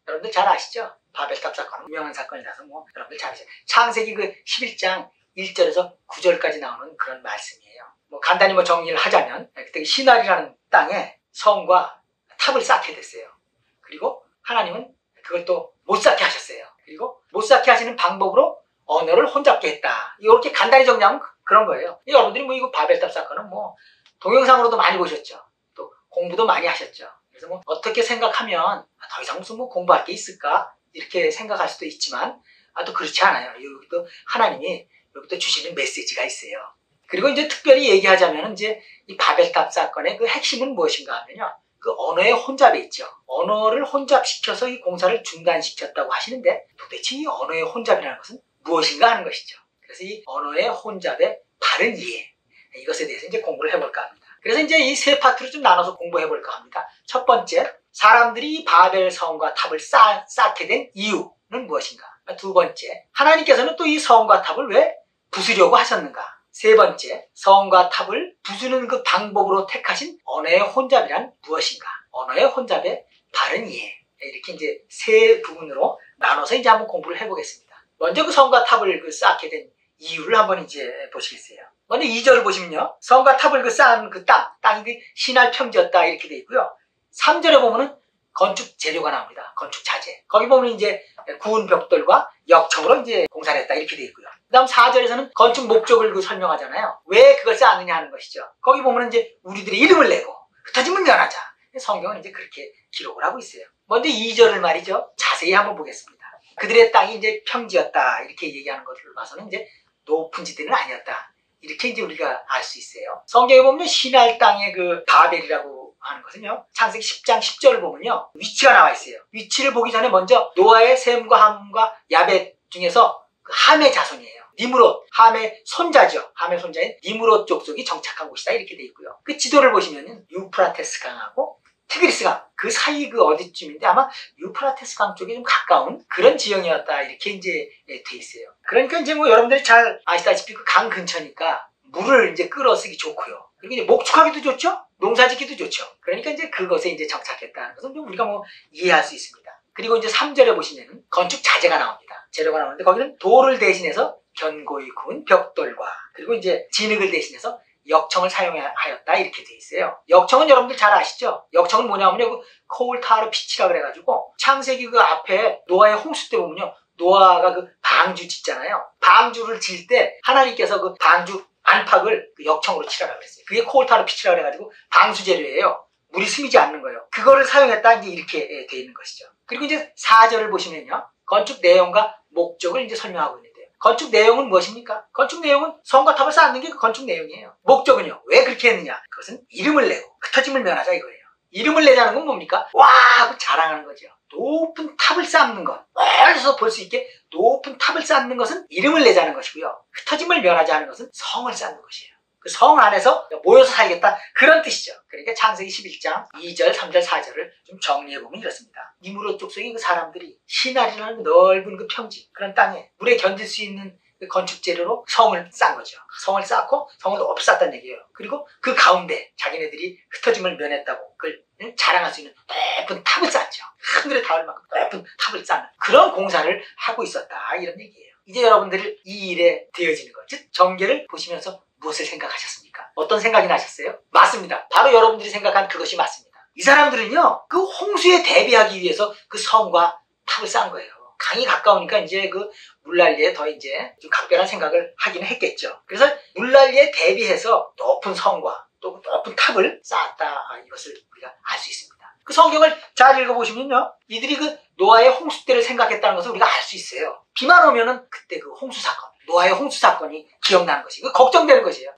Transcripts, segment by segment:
여러분들 잘 아시죠? 바벨탑 사건은 유명한 사건이라서 뭐 여러분들 잘 아시죠? 창세기 그 11장 1절에서 9절까지 나오는 그런 말씀이에요. 뭐 간단히 뭐 정리를 하자면 그때 시나리라는 땅에 성과 탑을 쌓게 됐어요. 그리고 하나님은 그걸 또 못 쌓게 하셨어요. 그리고 못 쌓게 하시는 방법으로 언어를 혼잡게 했다. 이렇게 간단히 정리하면 그런 거예요. 여러분들이 뭐 이거 바벨탑 사건은 뭐 동영상으로도 많이 보셨죠. 또 공부도 많이 하셨죠. 그래서 뭐 어떻게 생각하면 더 이상 무슨 뭐 공부할 게 있을까? 이렇게 생각할 수도 있지만 또 그렇지 않아요. 여기도 하나님이 여기도 주시는 메시지가 있어요. 그리고 이제 특별히 얘기하자면 이제 이 바벨탑 사건의 그 핵심은 무엇인가 하면요. 그 언어의 혼잡에 있죠. 언어를 혼잡시켜서 이 공사를 중단시켰다고 하시는데 도대체 이 언어의 혼잡이라는 것은 무엇인가 하는 것이죠. 그래서 이 언어의 혼잡의 바른 이해, 이것에 대해서 이제 공부를 해볼까 합니다. 그래서 이제 이 세 파트로 좀 나눠서 공부해볼까 합니다. 첫 번째, 사람들이 바벨 성과 탑을 쌓게 된 이유는 무엇인가? 두 번째, 하나님께서는 또 이 성과 탑을 왜 부수려고 하셨는가? 세 번째, 성과 탑을 부수는 그 방법으로 택하신 언어의 혼잡이란 무엇인가? 언어의 혼잡의 바른 이해. 이렇게 이제 세 부분으로 나눠서 이제 한번 공부를 해보겠습니다. 먼저 그 성과 탑을 쌓게 된 이유를 한번 이제 보시겠어요. 먼저 2절을 보시면요. 성과 탑을 쌓은 그 땅이 그 신할 평지였다 이렇게 돼 있고요. 3절에 보면은 건축 재료가 나옵니다. 건축 자재. 거기 보면 이제 구운 벽돌과 역청으로 이제 공사를 했다 이렇게 돼 있고요. 그 다음 4절에서는 건축 목적을 설명하잖아요. 왜 그걸 쌓느냐 하는 것이죠. 거기 보면 이제 우리들의 이름을 내고 흩어짐을 면하자. 성경은 이제 그렇게 기록을 하고 있어요. 먼저 2절을 말이죠. 자세히 한번 보겠습니다. 그들의 땅이 이제 평지였다 이렇게 얘기하는 것을 봐서는 이제 높은 지대는 아니었다. 이렇게 이제 우리가 알 수 있어요. 성경에 보면 신할 땅의 그 바벨이라고 하는 것은요. 창세기 10장 10절을 보면요. 위치가 나와 있어요. 위치를 보기 전에 먼저 노아의 셈과 함과 야벳 중에서 그 함의 자손이에요. 니므롯, 함의 손자죠. 함의 손자인 니므롯 족속이 정착한 곳이다 이렇게 돼 있고요. 그 지도를 보시면은 유프라테스 강하고 티그리스 강, 그 사이 그 어디쯤인데 아마 유프라테스 강 쪽에 좀 가까운 그런 지형이었다 이렇게 이제 돼 있어요. 그러니까 이제 뭐 여러분들이 잘 아시다시피 그 강 근처니까 물을 이제 끌어 쓰기 좋고요. 그리고 이제 목축하기도 좋죠. 농사짓기도 좋죠. 그러니까 이제 그것에 이제 정착했다는 것은 좀 우리가 뭐 이해할 수 있습니다. 그리고 이제 3절에 보시면 건축 자재가 나옵니다. 재료가 나오는데 거기는 돌을 대신해서 견고히 구운 벽돌과 그리고 이제 진흙을 대신해서 역청을 사용하였다 이렇게 돼 있어요. 역청은 여러분들 잘 아시죠? 역청은 뭐냐면요. 그 코울타르 피치라 그래가지고 창세기 그 앞에 노아의 홍수 때 보면요. 노아가 그 방주 짓잖아요. 방주를 질 때 하나님께서 그 방주 안팎을 그 역청으로 칠하라고 그랬어요. 그게 코울타르 피치라 그래가지고 방수 재료예요. 물이 스미지 않는 거예요. 그거를 사용했다 이제 이렇게 돼 있는 것이죠. 그리고 이제 4절을 보시면요. 건축 내용과 목적을 이제 설명하고 있는데요. 건축 내용은 무엇입니까? 건축 내용은 성과 탑을 쌓는 게 그 건축 내용이에요. 목적은요. 왜 그렇게 했느냐? 그것은 이름을 내고 흩어짐을 면하자 이거예요. 이름을 내자는 건 뭡니까? 와 하고 자랑하는 거죠. 높은 탑을 쌓는 것. 멀리서 볼 수 있게 높은 탑을 쌓는 것은 이름을 내자는 것이고요. 흩어짐을 면하자 하는 것은 성을 쌓는 것이에요. 그 성 안에서 모여서 살겠다 그런 뜻이죠. 그러니까 창세기 11장 2절, 3절, 4절을 좀 정리해보면 이렇습니다. 니므롯 족속의 그 사람들이 시나리라는 넓은 그 평지 그런 땅에 물에 견딜 수 있는 그 건축 재료로 성을 쌓은 거죠. 성을 쌓고 성을 높이 쌓았다는 얘기예요. 그리고 그 가운데 자기네들이 흩어짐을 면했다고 그걸 자랑할 수 있는 높은 탑을 쌓았죠. 하늘에 닿을 만큼 높은 탑을 쌓는 그런 공사를 하고 있었다 이런 얘기예요. 이제 여러분들이 이 일에 되어지는 것, 즉 전개를 보시면서 무엇을 생각하셨습니까? 어떤 생각이 나셨어요? 맞습니다. 바로 여러분들이 생각한 그것이 맞습니다. 이 사람들은요, 그 홍수에 대비하기 위해서 그 성과 탑을 쌓은 거예요. 강이 가까우니까 이제 그 물난리에 더 이제 좀 각별한 생각을 하기는 했겠죠. 그래서 물난리에 대비해서 높은 성과 또 높은 탑을 쌓았다. 이것을 우리가 알 수 있습니다. 그 성경을 잘 읽어보시면요, 이들이 그 노아의 홍수 때를 생각했다는 것을 우리가 알 수 있어요. 비만 오면은 그때 그 홍수 사건, 노아의 홍수 사건이 기억나는 것이, 그 걱정되는 것이에요.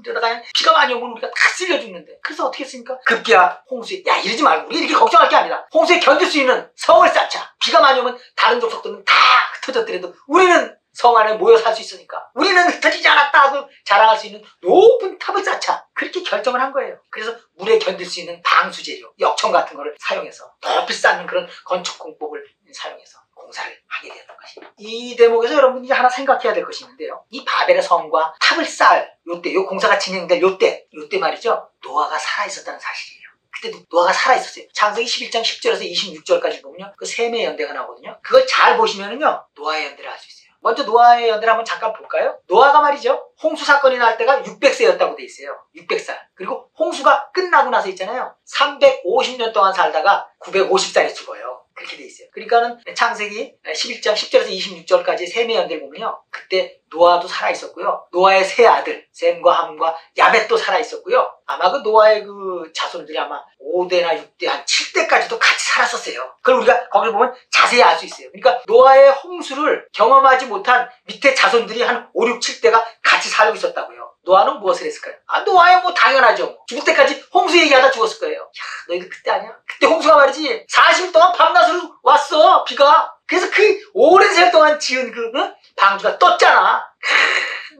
이러다가 비가 많이 오면 우리가 다 쓸려 죽는데. 그래서 어떻게 했습니까? 급기야 홍수에, 야 이러지 말고 우리 이렇게 걱정할 게 아니다. 홍수에 견딜 수 있는 성을 쌓자. 비가 많이 오면 다른 족속들은 다 흩어졌더라도 우리는 성 안에 모여 살 수 있으니까 우리는 흩어지지 않았다 하고 자랑할 수 있는 높은 탑을 쌓자. 그렇게 결정을 한 거예요. 그래서 물에 견딜 수 있는 방수 재료, 역청 같은 거를 사용해서 높이 쌓는 그런 건축 공법을 사용해서 공사를 하게 되는 것입니다. 이 대목에서 여러분이 이제 하나 생각해야 될 것이 있는데요. 이 바벨의 성과 탑을 쌓을 요때, 요 공사가 진행될 요때 말이죠. 노아가 살아있었다는 사실이에요. 그때도 노아가 살아있었어요. 창세기 11장 10절에서 26절까지 보면요. 그 셈의 연대가 나오거든요. 그걸 잘 보시면은요. 노아의 연대를 알 수 있어요. 먼저 노아의 연대를 한번 잠깐 볼까요? 노아가 말이죠. 홍수 사건이 날 때가 600세였다고 돼 있어요. 600살. 그리고 홍수가 끝나고 나서 있잖아요. 350년 동안 살다가 950살에 죽어요. 그렇게 돼 있어요. 그러니까는 창세기 11장 10절에서 26절까지 셈의 연대를 보면요. 그때 노아도 살아있었고요. 노아의 세 아들 셈과 함과 야벳도 살아있었고요. 아마 그 노아의 그 자손들이 아마 5대나 6대 한 7대까지도 같이 살았었어요. 그걸 우리가 거기 보면 자세히 알 수 있어요. 그러니까 노아의 홍수를 경험하지 못한 밑에 자손들이 한 5, 6, 7대가 같이 살고 있었다고요. 노아는 무엇을 했을까요? 노아야 뭐 당연하죠. 죽을 때까지 홍수 얘기하다 죽었을 거예요. 야, 너희들 그때 아니야? 그때 홍수가 말이지 40일 동안 밤낮으로 왔어, 비가. 그래서 그 오랜 세월 동안 지은 그 방주가 떴잖아.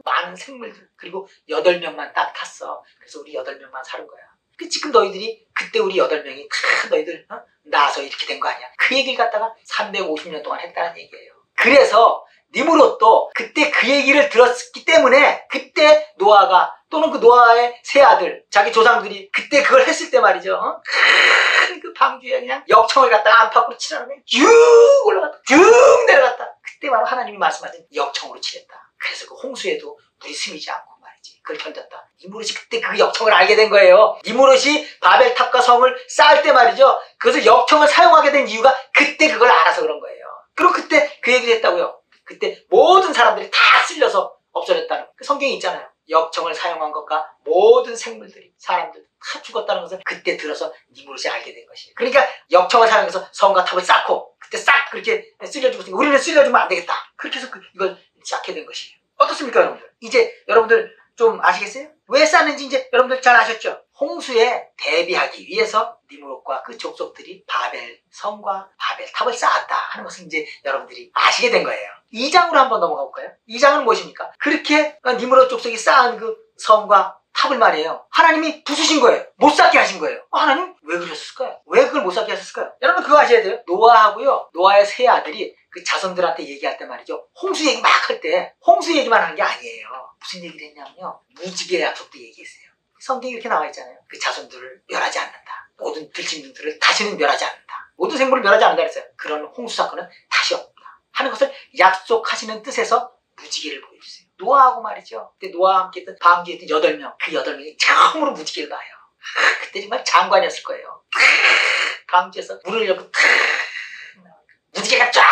많은 생물들. 그리고 8명만 딱 탔어. 그래서 우리 8명만 사는 거야. 지금 너희들이 그때 우리 8명이 너희들 나서 이렇게 된 거 아니야. 그 얘기를 갖다가 350년 동안 했다는 얘기예요. 그래서 니므롯도 그때 그 얘기를 들었기 때문에 그때 노아가 또는 그 노아의 세 아들 자기 조상들이 그때 그걸 했을 때 말이죠. 그 방주에 그냥 역청을 갖다가 안팎으로 치라면 쭉 올라갔다 쭉 내려갔다. 그때 바로 하나님이 말씀하신 역청으로 치랬다. 그래서 그 홍수에도 물이 스미지 않고 말이지 그걸 견뎠다. 니므롯이 그때 그 역청을 알게 된 거예요. 니므롯이 바벨탑과 성을 쌓을 때 말이죠. 그래서 역청을 사용하게 된 이유가 그때 그걸 알아서 그런 거예요. 그리고 그때 그 얘기를 했다고요. 그때 모든 사람들이 다 쓸려서 없어졌다는 그 성경이 있잖아요. 역청을 사용한 것과 모든 생물들이 사람들 다 죽었다는 것을 그때 들어서 니므롯이 알게 된 것이에요. 그러니까 역청을 사용해서 성과 탑을 쌓고 그때 싹 그렇게 쓸려 죽었으니까 우리는 쓸려주면 안 되겠다. 그렇게 해서 이걸 쌓게 된 것이에요. 어떻습니까 여러분들? 이제 여러분들 좀 아시겠어요? 왜 쌓는지 이제 여러분들 잘 아셨죠? 홍수에 대비하기 위해서 니므롯과 그 족속들이 바벨 성과 바벨 탑을 쌓았다 하는 것을 이제 여러분들이 아시게 된 거예요. 2장으로 한번 넘어가 볼까요? 2장은 무엇입니까? 그렇게 니므롯 족속이 쌓은 그 성과 탑을 말이에요. 하나님이 부수신 거예요. 못 쌓게 하신 거예요. 하나님 왜 그러셨을까요? 왜 그걸 못 쌓게 하셨을까요? 여러분 그거 아셔야 돼요. 노아하고요. 노아의 세 아들이 그 자손들한테 얘기할 때 말이죠. 홍수 얘기 막 할 때 홍수 얘기만 한 게 아니에요. 무슨 얘기를 했냐면요. 무지개 약속도 얘기했어요. 성경에 이렇게 나와 있잖아요. 그 자손들을 멸하지 않는다. 모든 들짐승들을 다시는 멸하지 않는다. 모든 생물을 멸하지 않는다 그랬어요. 그런 홍수 사건은 다시 없다 하는 것을 약속하시는 뜻에서 무지개를 보여주세요. 노아하고 말이죠. 그때 노아와 함께 했던 방주에 있던 8명. 그 8명이 처음으로 무지개를 봐요. 그때 정말 장관이었을 거예요. 방주에서 물을 열고 무지개가 쫙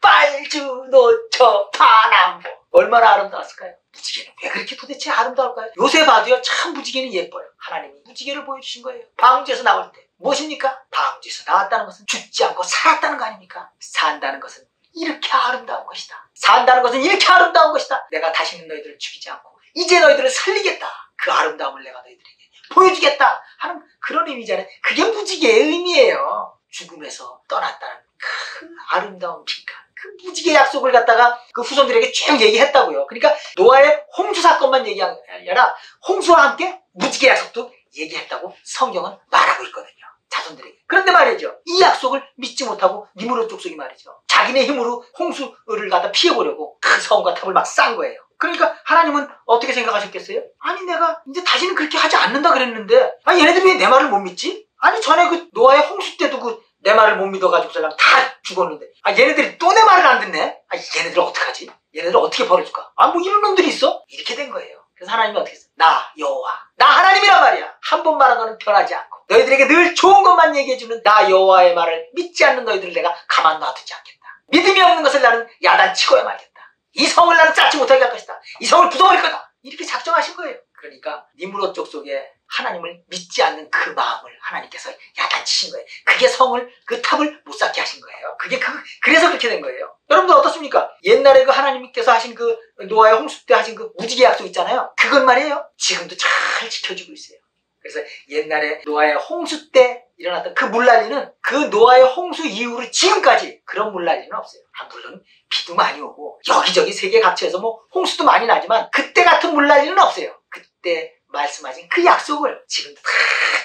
빨주 노초 파남보 얼마나 아름다웠을까요? 무지개는 왜 그렇게 도대체 아름다울까요? 요새 봐도요 참 무지개는 예뻐요. 하나님이 무지개를 보여주신 거예요. 방주에서 나올 때 무엇입니까? 방주에서 나왔다는 것은 죽지 않고 살았다는 거 아닙니까? 산다는 것은 이렇게 아름다운 것이다. 산다는 것은 이렇게 아름다운 것이다. 내가 다시는 너희들을 죽이지 않고 이제 너희들을 살리겠다. 그 아름다움을 내가 너희들에게 보여주겠다 하는 그런 의미잖아요. 그게 무지개의 의미예요. 죽음에서 떠났다는 그 아름다운 빛깔. 그 무지개 약속을 갖다가 그 후손들에게 쭉 얘기했다고요. 그러니까 노아의 홍수 사건만 얘기한 게 아니라 홍수와 함께 무지개 약속도 얘기했다고 성경은 말하고 있거든요. 자손들에게. 그런데 말이죠. 이 약속을 믿지 못하고 니므롯 족속이 말이죠. 자기네 힘으로 홍수를 갖다 피해보려고 그 성과 탑을 막 쌓은 거예요. 그러니까 하나님은 어떻게 생각하셨겠어요? 아니 내가 이제 다시는 그렇게 하지 않는다 그랬는데 얘네들이 왜 내 말을 못 믿지? 아니 전에 그 노아의 홍수 때도 내 말을 못 믿어가지고 다 죽었는데 얘네들이 또 내 말을 안 듣네? 얘네들 어떡하지? 얘네들 어떻게 벌어줄까? 뭐 이런 놈들이 있어? 이렇게 된 거예요. 그래서 하나님이 어떻게 했어요? 나 여호와 나 하나님이란 말이야. 한 번 말한 거는 변하지 않고 너희들에게 늘 좋은 것만 얘기해주는 나 여호와의 말을 믿지 않는 너희들을 내가 가만 놔두지 않겠다. 믿음이 없는 것을 나는 야단치고야 말겠다. 이 성을 나는 쌓지 못하게 할 것이다. 이 성을 부숴버릴 거다. 이렇게 작정하신 거예요. 그러니까 니므롯 족속에 하나님을 믿지 않는 그 마음을 하나님께서 야단치신 거예요. 그게 성을 그 탑을 못 쌓게 하신 거예요. 그래서 그렇게 된 거예요. 여러분들 어떻습니까? 옛날에 그 하나님께서 하신 그 노아의 홍수 때 하신 그 무지개 약속 있잖아요. 그건 말이에요. 지금도 잘 지켜지고 있어요. 그래서 옛날에 노아의 홍수 때 일어났던 그 물난리는 그 노아의 홍수 이후로 지금까지 그런 물난리는 없어요. 물론 비도 많이 오고 여기저기 세계 각처에서 홍수도 많이 나지만 그때 같은 물난리는 없어요. 그때 말씀하신 그 약속을 지금도 다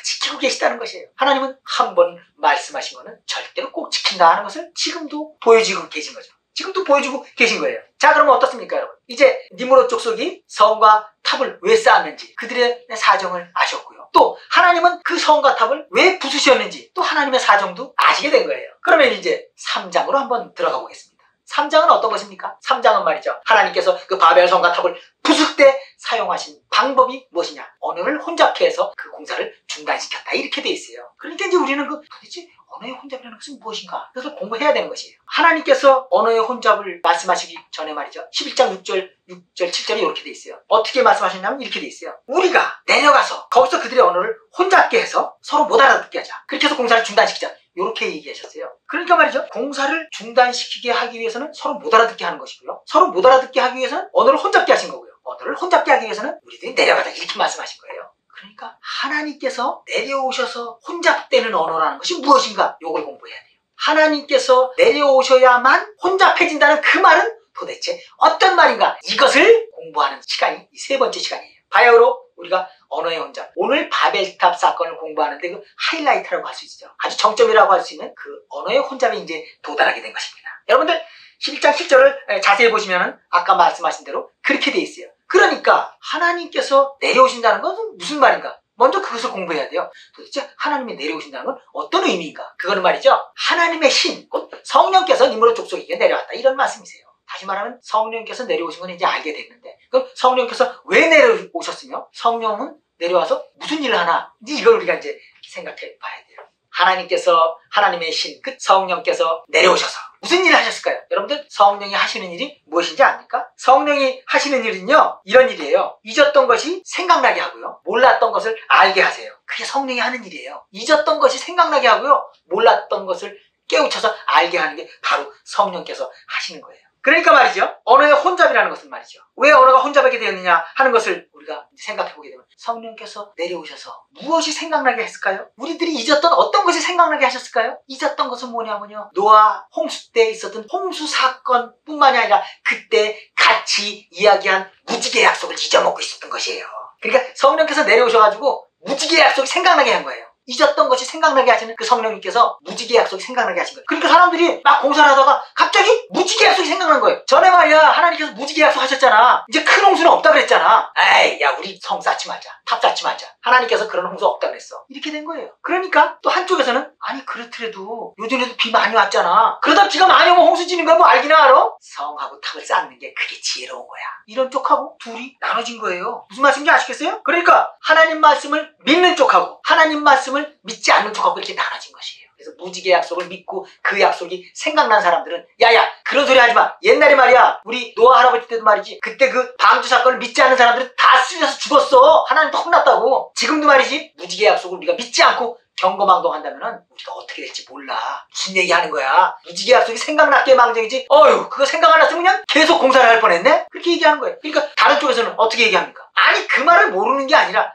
지키고 계시다는 것이에요. 하나님은 한 번 말씀하신 거는 절대로 꼭 지킨다 하는 것을 지금도 보여주고 계신 거죠. 지금도 보여주고 계신 거예요. 자, 그러면 어떻습니까, 여러분? 이제 니므롯 족속이 성과 탑을 왜 쌓았는지 그들의 사정을 아셨고요. 또 하나님은 그 성과 탑을 왜 부수셨는지 또 하나님의 사정도 아시게 된 거예요. 그러면 이제 3장으로 한번 들어가 보겠습니다. 3장은 어떤 것입니까? 3장은 말이죠, 하나님께서 그 바벨 성과 탑을 부술 때 사용하신 방법이 무엇이냐? 언어를 혼잡케 해서 그 공사를 중단시켰다, 이렇게 돼 있어요. 그러니까 이제 우리는 도대체 언어의 혼잡이라는 것은 무엇인가? 그래서 공부해야 되는 것이에요. 하나님께서 언어의 혼잡을 말씀하시기 전에 말이죠, 11장 6절, 7절에 이렇게 돼 있어요. 어떻게 말씀하셨냐면 이렇게 돼 있어요. 우리가 내려가서 거기서 그들의 언어를 혼잡게 해서 서로 못 알아듣게 하자. 그렇게 해서 공사를 중단시키자, 이렇게 얘기하셨어요. 그러니까 말이죠, 공사를 중단시키게 하기 위해서는 서로 못 알아듣게 하는 것이고요, 서로 못 알아듣게 하기 위해서는 언어를 혼잡게 하신 거고요, 언어를 혼잡게 하기 위해서는 우리들이 내려가자, 이렇게 말씀하신 거예요. 그러니까 하나님께서 내려오셔서 혼잡되는 언어라는 것이 무엇인가, 요걸 공부해야 돼요. 하나님께서 내려오셔야만 혼잡해진다는 그 말은 도대체 어떤 말인가, 이것을 공부하는 시간이 이 세 번째 시간이에요. 바야흐로 우리가 언어의 혼잡, 오늘 바벨탑 사건을 공부하는데 그 하이라이트라고 할 수 있죠. 아주 정점이라고 할 수 있는 그 언어의 혼잡에 이제 도달하게 된 것입니다. 여러분들 11장 7절을 자세히 보시면 아까 말씀하신 대로 그렇게 돼 있어요. 그러니까 하나님께서 내려오신다는 것은 무슨 말인가? 먼저 그것을 공부해야 돼요. 도대체 하나님이 내려오신다는 건 어떤 의미인가? 그거는 말이죠, 하나님의 신, 곧 성령께서 니므롯 족속에게 내려왔다, 이런 말씀이세요. 다시 말하면 성령께서 내려오신 건 이제 알게 됐는데, 그럼 성령께서 왜 내려오셨으며 성령은 내려와서 무슨 일을 하나, 이걸 우리가 이제 생각해 봐야 돼요. 하나님께서, 하나님의 신, 그 성령께서 내려오셔서 무슨 일을 하셨을까요? 여러분들, 성령이 하시는 일이 무엇인지 압니까? 성령이 하시는 일은요, 이런 일이에요. 잊었던 것이 생각나게 하고요, 몰랐던 것을 알게 하세요. 그게 성령이 하는 일이에요. 잊었던 것이 생각나게 하고요, 몰랐던 것을 깨우쳐서 알게 하는 게 바로 성령께서 하시는 거예요. 그러니까 말이죠, 언어의 혼잡이라는 것은 말이죠, 왜 언어가 혼잡하게 되었느냐 하는 것을 우리가 생각해 보게 되면, 성령께서 내려오셔서 무엇이 생각나게 했을까요? 우리들이 잊었던 어떤 것이 생각나게 하셨을까요? 잊었던 것은 뭐냐면요, 노아 홍수 때 있었던 홍수 사건 뿐만이 아니라 그때 같이 이야기한 무지개 약속을 잊어먹고 있었던 것이에요. 그러니까 성령께서 내려오셔가지고 무지개 약속이 생각나게 한 거예요. 잊었던 것이 생각나게 하시는 그 성령님께서 무지개 약속이 생각나게 하신 거예요. 그러니까 사람들이 막 공사를 하다가 갑자기 무지개 약속이 생각난 거예요. 전에 말이야, 하나님께서 무지개 약속 하셨잖아. 이제 큰 홍수는 없다 그랬잖아. 에이, 야, 우리 성 쌓지 말자, 탑 쌓지 말자, 하나님께서 그런 홍수 없다 그랬어, 이렇게 된 거예요. 그러니까 또 한쪽에서는, 아니 그렇더라도 요즘에도 비 많이 왔잖아, 그러다 비가 많이 오면 홍수 지는 거 뭐 알기나 알아? 성하고 탑을 쌓는 게 그게 지혜로운 거야. 이런 쪽하고 둘이 나눠진 거예요. 무슨 말씀인지 아시겠어요? 그러니까 하나님 말씀을 믿는 쪽하고 하나님 말씀을 믿지 않는 쪽하고 이렇게 나눠진 것이에요. 그래서 무지개 약속을 믿고 그 약속이 생각난 사람들은, 야야, 그런 소리 하지마. 옛날에 말이야, 우리 노아 할아버지 때도 말이지, 그때 그 방주 사건을 믿지 않는 사람들은 다 쓰여서 죽었어. 하나님도 혼났다고. 지금도 말이지, 무지개 약속을 우리가 믿지 않고 경거망동한다면은 우리가 어떻게 될지 몰라. 무슨 얘기하는 거야? 무지개 약속이 생각났기에 망정이지, 어휴, 그거 생각 안 났으면 그냥 계속 공사를 할 뻔했네? 그렇게 얘기하는 거예요. 그러니까 다른 쪽에서는 어떻게 얘기합니까? 아니, 그 말을 모르는 게 아니라,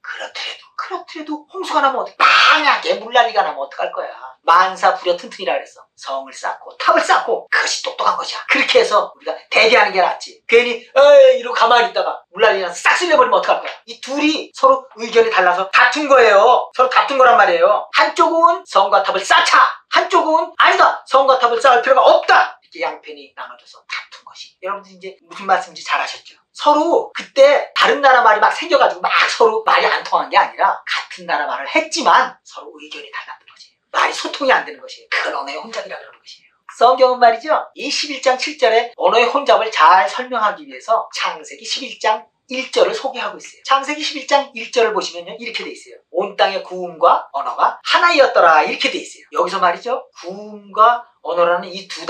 그렇더라도 홍수가 나면 어떡해, 만약에 물난리가 나면 어떡할 거야. 만사부려 튼튼이라 그랬어. 성을 쌓고 탑을 쌓고, 그것이 똑똑한 것이야. 그렇게 해서 우리가 대비하는 게 낫지. 괜히 이러고 가만히 있다가 물난리 나서 싹 쓸려버리면 어떡할 거야. 이 둘이 서로 의견이 달라서 다툰 거예요. 서로 다툰 거란 말이에요. 한쪽은 성과 탑을 쌓자, 한쪽은 아니다, 성과 탑을 쌓을 필요가 없다, 이렇게 양편이 나눠져서 다툰 것이. 여러분들 이제 무슨 말씀인지 잘 아셨죠? 서로 그때 다른 나라 말이 막 생겨가지고 막 서로 말이 안 통한 게 아니라, 같은 나라 말을 했지만 서로 의견이 달랐던 거지. 말이 소통이 안 되는 것이에요. 그건 언어의 혼잡이라 그러는 것이에요. 성경은 말이죠, 이 11장 7절에 언어의 혼잡을 잘 설명하기 위해서 창세기 11장 1절을 소개하고 있어요. 창세기 11장 1절을 보시면요, 이렇게 돼 있어요. 온 땅의 구음과 언어가 하나이었더라, 이렇게 돼 있어요. 여기서 말이죠, 구음과 언어라는 이 두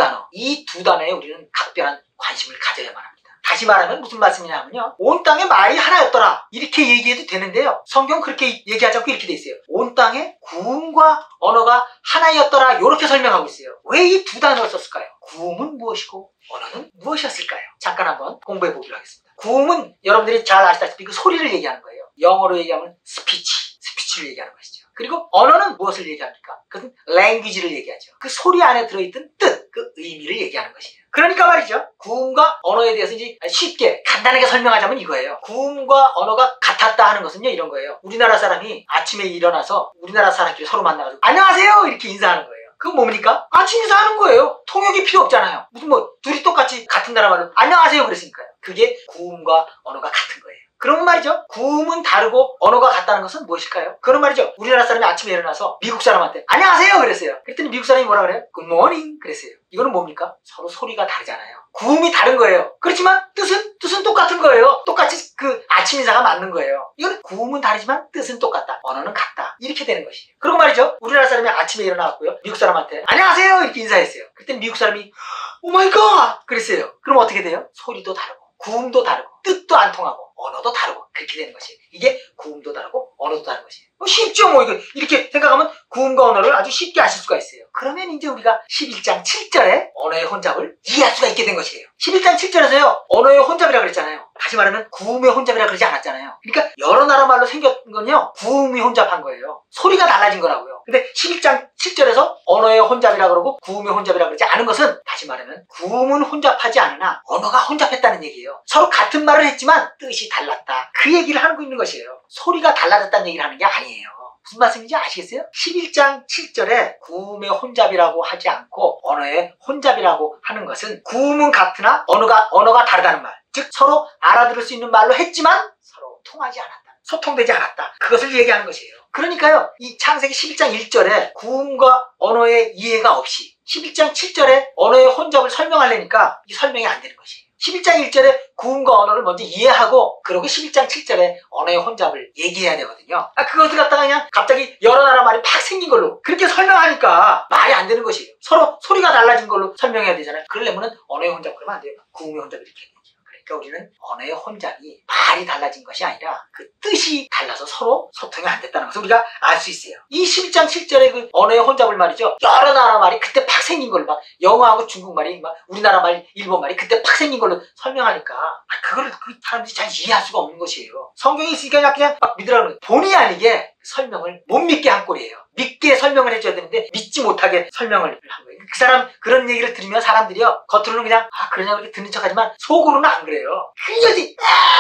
단어에 우리는 각별한 관심을 가져야만 합니다. 다시 말하면 무슨 말씀이냐면요, 온 땅의 말이 하나였더라, 이렇게 얘기해도 되는데요, 성경 그렇게 얘기하지 않고 이렇게 돼 있어요. 온 땅의 구음과 언어가 하나였더라, 이렇게 설명하고 있어요. 왜 이 두 단어를 썼을까요? 구음은 무엇이고 언어는 무엇이었을까요? 잠깐 한번 공부해 보기로 하겠습니다. 구음은 여러분들이 잘 아시다시피 그 소리를 얘기하는 거예요. 영어로 얘기하면 스피치를 얘기하는 것이죠. 그리고 언어는 무엇을 얘기합니까? 그것은 language를 얘기하죠. 그 소리 안에 들어있던 뜻, 그 의미를 얘기하는 것이에요. 그러니까 말이죠, 구음과 언어에 대해서 이제 쉽게 간단하게 설명하자면 이거예요. 구음과 언어가 같았다 하는 것은요, 이런 거예요. 우리나라 사람이 아침에 일어나서 우리나라 사람끼리 서로 만나가지고 안녕하세요 이렇게 인사하는 거예요. 그건 뭡니까? 아침 인사하는 거예요. 통역이 필요 없잖아요. 무슨 둘이 똑같이 같은 나라 말로 안녕하세요 그랬으니까요. 그게 구음과 언어가 같은 거예요. 그러면 말이죠. 구음은 다르고 언어가 같다는 것은 무엇일까요? 그런 말이죠. 우리나라 사람이 아침에 일어나서 미국 사람한테 안녕하세요 그랬어요. 그랬더니 미국 사람이 뭐라 그래요? 굿모닝 그랬어요. 이거는 뭡니까? 서로 소리가 다르잖아요. 구음이 다른 거예요. 그렇지만 뜻은 똑같은 거예요. 똑같이 그 아침 인사가 맞는 거예요. 이거는 구음은 다르지만 뜻은 똑같다. 언어는 같다. 이렇게 되는 것이에요. 그리고 말이죠. 우리나라 사람이 아침에 일어나고요. 미국 사람한테 안녕하세요 이렇게 인사했어요. 그랬더니 미국 사람이 오 마이 갓 그랬어요. 그럼 어떻게 돼요? 소리도 다르고 구음도 다르고 뜻도 안 통하고 언어도 다르고 그렇게 되는 것이에요. 이게 구음도 다르고 언어도 다른 것이에요. 쉽죠. 뭐 이거 이렇게 생각하면 구음과 언어를 아주 쉽게 아실 수가 있어요. 그러면 이제 우리가 11장 7절에 언어의 혼잡을 이해할 수가 있게 된 것이에요. 11장 7절에서요. 언어의 혼잡이라고 그랬잖아요. 다시 말하면 구음의 혼잡이라고 그러지 않았잖아요. 그러니까 여러 나라 말로 생긴 건요. 구음이 혼잡한 거예요. 소리가 달라진 거라고요. 근데 11장 7절에서 언어의 혼잡이라고 그러고 구음의 혼잡이라고 그러지 않은 것은 다시 말하면 구음은 혼잡하지 않으나 언어가 혼잡했다는 얘기예요. 서로 같은 말을 했지만 뜻이 달랐다. 그 얘기를 하고 있는 것이에요. 소리가 달라졌다는 얘기를 하는 게 아니에요. 무슨 말씀인지 아시겠어요? 11장 7절에 구음의 혼잡이라고 하지 않고 언어의 혼잡이라고 하는 것은 구음은 같으나 언어가 다르다는 말. 즉 서로 알아들을 수 있는 말로 했지만 서로 통하지 않았다. 소통되지 않았다. 그것을 얘기하는 것이에요. 그러니까요. 이 창세기 11장 1절에 구음과 언어의 이해가 없이 11장 7절에 언어의 혼잡을 설명하려니까 이 설명이 안 되는 것이에요. 11장 1절에 구음과 언어를 먼저 이해하고 그리고 11장 7절에 언어의 혼잡을 얘기해야 되거든요. 그것을 갖다가 그냥 갑자기 여러 나라 말이 팍 생긴 걸로 그렇게 설명하니까 말이 안 되는 것이에요. 서로 소리가 달라진 걸로 설명해야 되잖아요. 그러려면 언어의 혼잡 그러면 안 돼요. 구음의 혼잡 이렇게 해야 되죠. 그러니까 우리는 언어의 혼잡이 말이 달라진 것이 아니라 그 뜻이 달라서 서로 소통이 안 됐다는 것을 우리가 알 수 있어요. 이 11장 7절의 그 언어의 혼잡을 말이죠. 여러 나라 말이 그때 팍 생긴 걸로 막 영어하고 중국말이 막 우리나라 말, 일본말이 그때 팍 생긴 걸로 설명하니까 그거를 그 사람들이 잘 이해할 수가 없는 것이에요. 성경이 있으니까 그냥 막 믿으라는 거예요. 본의 아니게 설명을 못 믿게 한 꼴이에요. 믿게 설명을 해줘야 되는데 믿지 못하게 설명을 한 거예요. 그 사람 그런 얘기를 들으면 사람들이요 겉으로는 그냥 그러냐고 이렇게 듣는 척하지만 속으로는 안 그래요. 그거지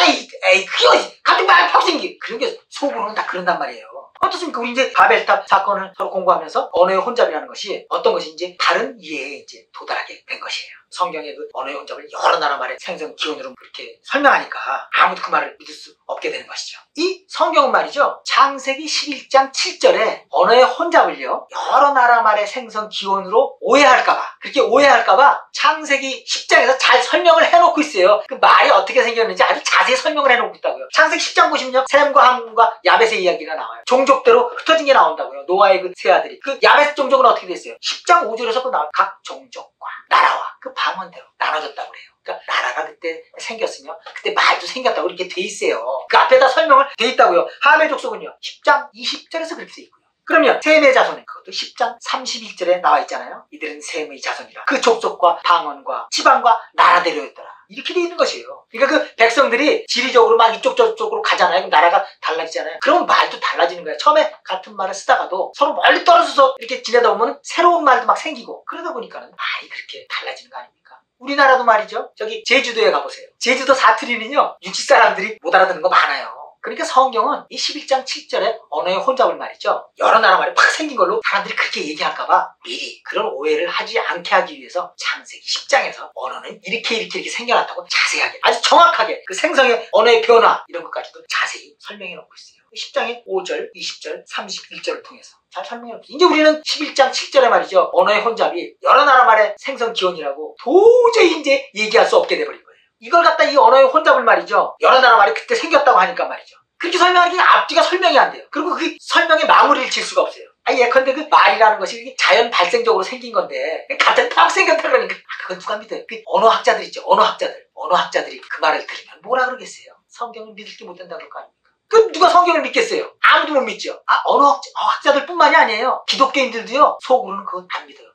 에이 그거지 같은 말 팍 생기 그런 게 속으로는 다 그런단 말이에요. 어떻습니까? 우리 이제 바벨탑 사건을 서로 공부하면서 언어의 혼잡이라는 것이 어떤 것인지 다른 이해에 이제 도달하게 된 것이에요. 성경의 그 언어의 혼잡을 여러 나라 말의 생성 기원으로 그렇게 설명하니까 아무도 그 말을 믿을 수 없게 되는 것이죠. 이 성경은 말이죠. 창세기 11장 7절에 언어의 혼잡을요. 여러 나라 말의 생성 기원으로 오해할까봐 그렇게 오해할까봐 창세기 10장에서 잘 설명을 해놓고 있어요. 그 말이 어떻게 생겼는지 아주 자세히 설명을 해놓고 있다고요. 창세기 10장 보시면요. 셈과 함과 야벳의 이야기가 나와요. 종족대로 흩어진 게 나온다고요. 노아의 그 세 아들이. 그 야벳 종족은 어떻게 됐어요? 10장 5절에서 또 나와요. 각 종족과 나라와 그 방언대로 나눠졌다고 그래요. 그러니까 나라가 그때 생겼으면 그때 말도 생겼다고 이렇게 돼 있어요. 그 앞에다 설명을 돼 있다고요. 함의 족속은요. 10장 20절에서 그렇게 돼 있고요. 그러면 셈의 자손은 그것도 10장 31절에 나와 있잖아요. 이들은 셈의 자손이라. 그 족속과 방언과 지방과 나라대로였더라. 이렇게 돼 있는 것이에요. 그러니까 그 백성들이 지리적으로 막 이쪽 저쪽으로 가잖아요. 그럼 나라가 달라지잖아요. 그럼 말도 달라지는 거예요. 처음에 같은 말을 쓰다가도 서로 멀리 떨어져서 이렇게 지내다 보면 새로운 말도 막 생기고 그러다 보니까는 말이 그렇게 달라지는 거 아닙니까? 우리나라도 말이죠. 저기 제주도에 가보세요. 제주도 사투리는요. 육지 사람들이 못 알아듣는 거 많아요. 그러니까 성경은 이 11장 7절에 언어의 혼잡을 말이죠. 여러 나라 말이 팍 생긴 걸로 사람들이 그렇게 얘기할까봐 미리 그런 오해를 하지 않게 하기 위해서 창세기 10장에서 언어는 이렇게 생겨났다고 자세하게 아주 정확하게 그 생성의 언어의 변화 이런 것까지도 자세히 설명해 놓고 있어요. 10장의 5절, 20절, 31절을 통해서 잘 설명해 놓고 있어요. 이제 우리는 11장 7절에 말이죠. 언어의 혼잡이 여러 나라 말의 생성 기원이라고 도저히 이제 얘기할 수 없게 돼버린 거예요. 이걸 갖다 이 언어의 혼잡을 말이죠. 여러 나라 말이 그때 생겼다고 하니까 말이죠. 그렇게 설명하기 앞뒤가 설명이 안 돼요. 그리고 그 설명에 마무리를 칠 수가 없어요. 예컨대 그 말이라는 것이 자연 발생적으로 생긴 건데 갑자기 팍 생겼다 그러니까 그건 누가 믿어요? 그 언어학자들 있죠. 언어학자들이 그 말을 들으면 뭐라 그러겠어요? 성경을 믿을 게 못 된다고 그럴 거 아닙니까? 그 누가 성경을 믿겠어요? 아무도 못 믿죠. 언어학자들 뿐만이 아니에요. 기독교인들도요. 속으로는 그건 안 믿어요.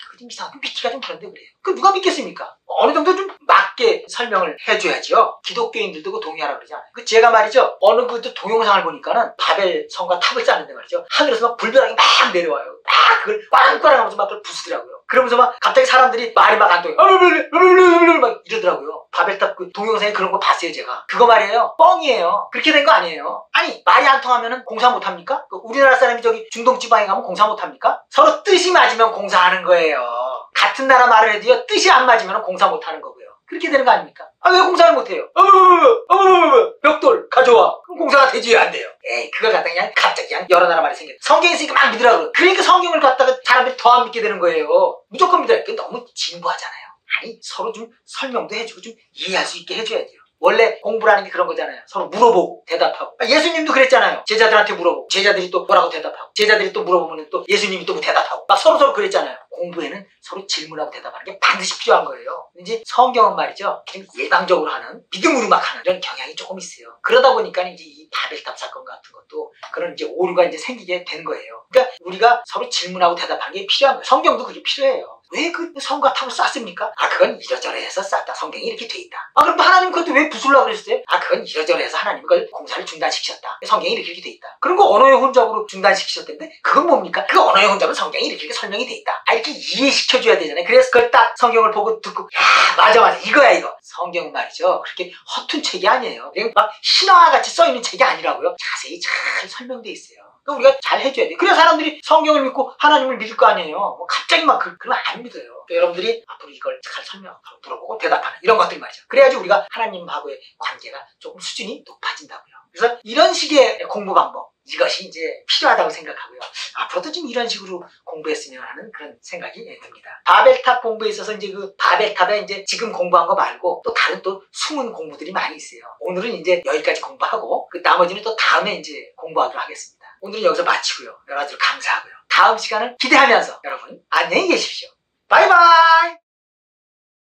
그거 좀 이상하고 믿기가 좀 그런데 그래요. 그 누가 믿겠습니까? 어느 정도 좀 맞게 설명을 해줘야죠. 기독교인들도 그 동의하라 그러지 않아요. 그 제가 말이죠. 어느 그 동영상을 보니까는 바벨 성과 탑을 쌓는데 말이죠. 하늘에서 막 불벼락이 막 내려와요. 막 그걸 빠랑빠랑 하면서 막 그걸 부수더라고요. 그러면서 막 갑자기 사람들이 말이 막 안 통해. 막 이러더라고요. 바벨탑 그 동영상에 그런 거 봤어요, 제가. 그거 말이에요. 뻥이에요. 그렇게 된 거 아니에요. 아니, 말이 안 통하면은 공사 못 합니까? 우리나라 사람이 저기 중동 지방에 가면 공사 못 합니까? 서로 뜻이 맞으면 공사하는 거예요. 같은 나라 말을 해도요, 뜻이 안 맞으면 공사 못 하는 거고요. 그렇게 되는 거 아닙니까? 아, 왜 공사를 못해요? 벽돌 가져와. 그럼 공사가 되지 왜 안 돼요? 에이, 그걸 갖다가 그냥 갑자기 그냥 여러 나라 말이 생겼다. 성경에 있으니까 막 믿으라고. 그러니까 성경을 갖다가 사람들이 더 안 믿게 되는 거예요. 무조건 믿어야 돼. 너무 진부하잖아요. 아니, 서로 좀 설명도 해주고 좀 이해할 수 있게 해줘야 돼요. 원래 공부라는 게 그런 거잖아요. 서로 물어보고 대답하고. 예수님도 그랬잖아요. 제자들한테 물어보고 제자들이 또 뭐라고 대답하고 제자들이 또 물어보면 또 예수님이 또 대답하고 막 서로서로 그랬잖아요. 공부에는 서로 질문하고 대답하는 게 반드시 필요한 거예요. 이제 성경은 말이죠. 그냥 일방적으로 하는 믿음으로 막 하는 이런 경향이 조금 있어요. 그러다 보니까 이제 이 바벨탑 사건 같은 것도 그런 이제 오류가 이제 생기게 된 거예요. 그러니까 우리가 서로 질문하고 대답하는 게 필요한 거예요. 성경도 그게 필요해요. 왜 그 성과 탑을 쌌습니까? 아, 그건 이러저러해서 쌌다. 성경이 이렇게 돼 있다. 아, 그럼 하나님 그것도 왜 부술라고 그랬어요? 아, 그건 이러저러해서 하나님 그걸 공사를 중단시키셨다. 성경이 이렇게 돼 있다. 그런 거 언어의 혼잡으로 중단시키셨던데 그건 뭡니까? 그 언어의 혼잡은 성경이 이렇게 설명이 돼 있다. 아, 이렇게 이해시켜줘야 되잖아요. 그래서 그걸 딱 성경을 보고 듣고 야, 맞아 이거야 이거. 성경은 말이죠. 그렇게 허튼 책이 아니에요. 그냥 막 신화같이 써있는 책이 아니라고요. 자세히 잘 설명돼 있어요. 우리가 잘 해줘야 돼. 그래야 사람들이 성경을 믿고 하나님을 믿을 거 아니에요. 뭐 갑자기 막 그러면 안 믿어요. 그러니까 여러분들이 앞으로 이걸 잘 설명하고 물어보고 대답하는 이런 것들 말이죠. 그래야지 우리가 하나님하고의 관계가 조금 수준이 높아진다고요. 그래서 이런 식의 공부 방법 이것이 이제 필요하다고 생각하고요. 앞으로도 좀 이런 식으로 공부했으면 하는 그런 생각이 듭니다. 바벨탑 공부에 있어서 이제 그 바벨탑에 이제 지금 공부한 거 말고 또 다른 또 숨은 공부들이 많이 있어요. 오늘은 이제 여기까지 공부하고 그 나머지는 또 다음에 이제 공부하도록 하겠습니다. 오늘은 여기서 마치고요. 여러분들 감사하고요. 다음 시간을 기대하면서 여러분 안녕히 계십시오. 바이바이.